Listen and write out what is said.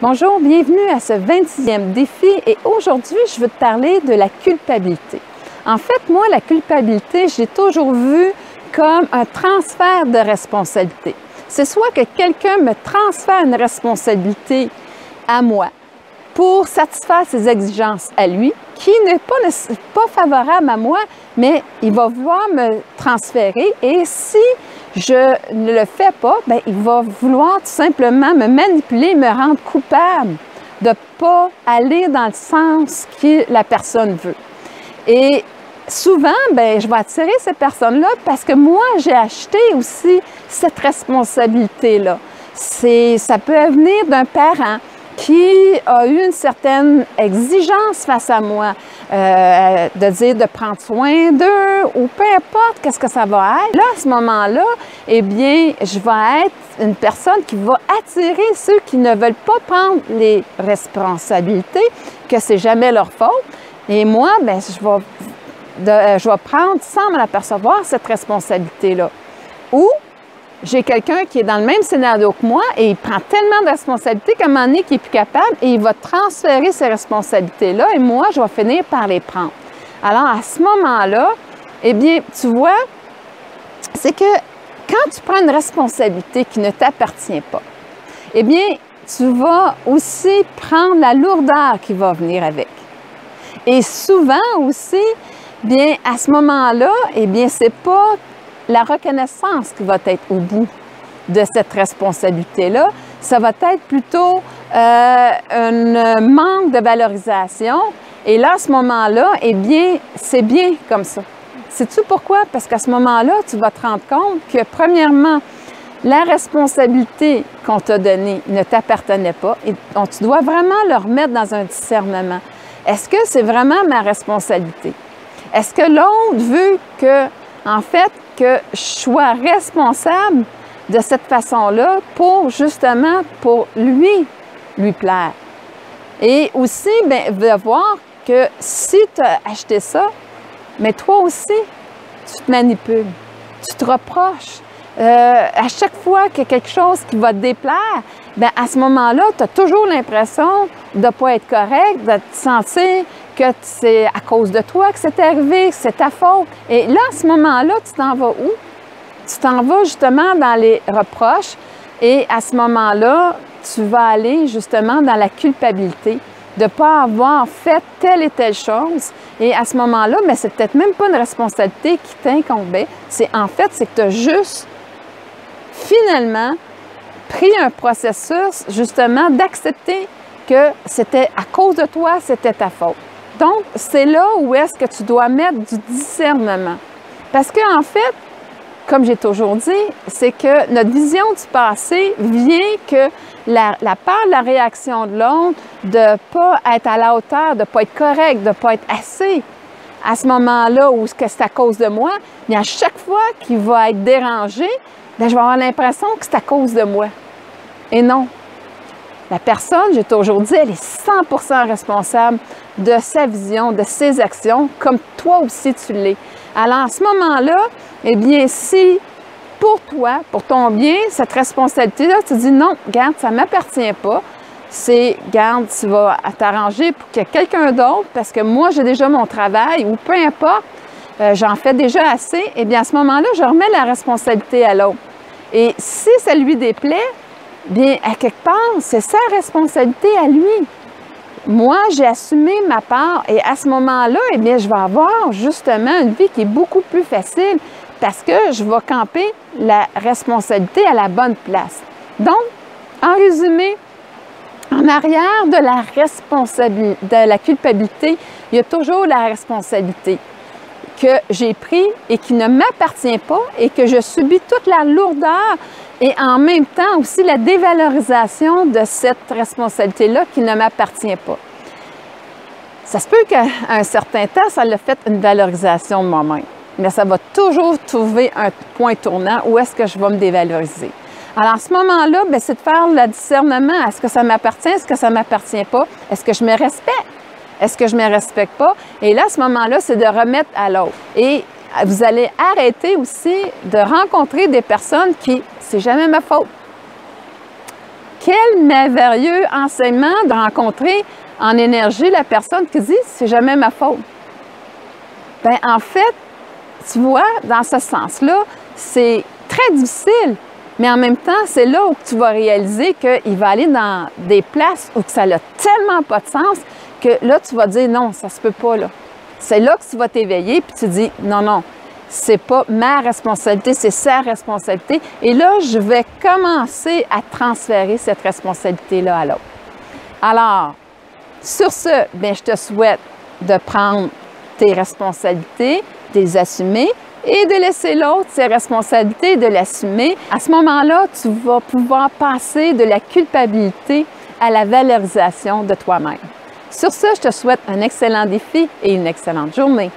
Bonjour, bienvenue à ce 26e défi et aujourd'hui, je veux te parler de la culpabilité. En fait, moi, la culpabilité, j'ai toujours vu comme un transfert de responsabilité. C'est soit que quelqu'un me transfère une responsabilité à moi pour satisfaire ses exigences à lui, qui n'est pas favorable à moi, mais il va vouloir me transférer et si je ne le fais pas, bien, il va vouloir tout simplement me manipuler, me rendre coupable de ne pas aller dans le sens que la personne veut. Et souvent, bien, je vais attirer ces personnes-là parce que moi, j'ai acheté aussi cette responsabilité-là. Ça peut venir d'un parent qui a eu une certaine exigence face à moi, de dire de prendre soin d'eux ou peu importe qu'est-ce que ça va être. Là, à ce moment-là, eh bien, je vais être une personne qui va attirer ceux qui ne veulent pas prendre les responsabilités, que c'est jamais leur faute. Et moi, bien, je vais prendre sans me l'apercevoir cette responsabilité-là. Ou j'ai quelqu'un qui est dans le même scénario que moi et il prend tellement de responsabilités qu'à un moment donné, qu'il n'est plus capable et il va transférer ces responsabilités-là et moi, je vais finir par les prendre. Alors, à ce moment-là, eh bien, tu vois, c'est que quand tu prends une responsabilité qui ne t'appartient pas, eh bien, tu vas aussi prendre la lourdeur qui va venir avec. Et souvent aussi, bien, à ce moment-là, eh bien, c'est pas la reconnaissance qui va être au bout de cette responsabilité-là, ça va être plutôt un manque de valorisation. Et là, à ce moment-là, eh bien, c'est bien comme ça. Sais-tu pourquoi? Parce qu'à ce moment-là, tu vas te rendre compte que, premièrement, la responsabilité qu'on t'a donnée ne t'appartenait pas et donc tu dois vraiment le remettre dans un discernement. Est-ce que c'est vraiment ma responsabilité? Est-ce que l'autre veut que, en fait, que je sois responsable de cette façon-là pour, justement, pour lui plaire? Et aussi, bien, de voir que si tu as acheté ça, mais toi aussi, tu te manipules, tu te reproches. À chaque fois qu'il y a quelque chose qui va te déplaire, bien, à ce moment-là, tu as toujours l'impression de ne pas être correct, de te sentir que c'est à cause de toi que c'est arrivé, que c'est ta faute. Et là, à ce moment-là, tu t'en vas où? Tu t'en vas justement dans les reproches et à ce moment-là, tu vas aller justement dans la culpabilité de ne pas avoir fait telle et telle chose. Et à ce moment-là, mais c'est peut-être même pas une responsabilité qui t'incombait. C'est que tu as juste finalement pris un processus justement d'accepter que c'était à cause de toi, c'était ta faute. Donc, c'est là où est-ce que tu dois mettre du discernement. Parce qu'en fait, comme j'ai toujours dit, c'est que notre vision du passé vient que la peur de la réaction de l'autre, de ne pas être à la hauteur, de ne pas être correct, de ne pas être assez à ce moment-là où c'est à cause de moi, mais à chaque fois qu'il va être dérangé, bien, je vais avoir l'impression que c'est à cause de moi. Et non. La personne, j'ai toujours dit, elle est 100% responsable de sa vision, de ses actions, comme toi aussi tu l'es. Alors, à ce moment-là, eh bien, si pour toi, pour ton bien, cette responsabilité-là, tu dis non, regarde, ça ne m'appartient pas. C'est, regarde, tu vas t'arranger pour qu'il y ait quelqu'un d'autre parce que moi, j'ai déjà mon travail ou peu importe, j'en fais déjà assez. Eh bien, à ce moment-là, je remets la responsabilité à l'autre. Et si ça lui déplaît, bien, à quelque part, c'est sa responsabilité à lui. Moi, j'ai assumé ma part et à ce moment-là, eh bien, je vais avoir justement une vie qui est beaucoup plus facile parce que je vais camper la responsabilité à la bonne place. Donc, en résumé, en arrière de la culpabilité, il y a toujours la responsabilité que j'ai prise et qui ne m'appartient pas et que je subis toute la lourdeur et en même temps aussi la dévalorisation de cette responsabilité-là qui ne m'appartient pas. Ça se peut qu'à un certain temps, ça l'a fait une valorisation de moi-même, mais ça va toujours trouver un point tournant où est-ce que je vais me dévaloriser. Alors, à ce moment-là, c'est de faire le discernement. Est-ce que ça m'appartient? Est-ce que ça ne m'appartient pas? Est-ce que je me respecte? Est-ce que je ne me respecte pas? Et là, à ce moment-là, c'est de remettre à l'autre. Et vous allez arrêter aussi de rencontrer des personnes qui, c'est jamais ma faute, quel merveilleux enseignement de rencontrer en énergie la personne qui dit « c'est jamais ma faute ». Bien, en fait, tu vois, dans ce sens-là, c'est très difficile, mais en même temps, c'est là où tu vas réaliser qu'il va aller dans des places où ça n'a tellement pas de sens que là, tu vas dire « non, ça se peut pas, là ». C'est là que tu vas t'éveiller puis tu dis « non, non, c'est pas ma responsabilité, c'est sa responsabilité. » Et là, je vais commencer à transférer cette responsabilité-là à l'autre. Alors, sur ce, bien, je te souhaite de prendre tes responsabilités, de les assumer et de laisser l'autre ses responsabilités et de l'assumer. À ce moment-là, tu vas pouvoir passer de la culpabilité à la valorisation de toi-même. Sur ce, je te souhaite un excellent défi et une excellente journée.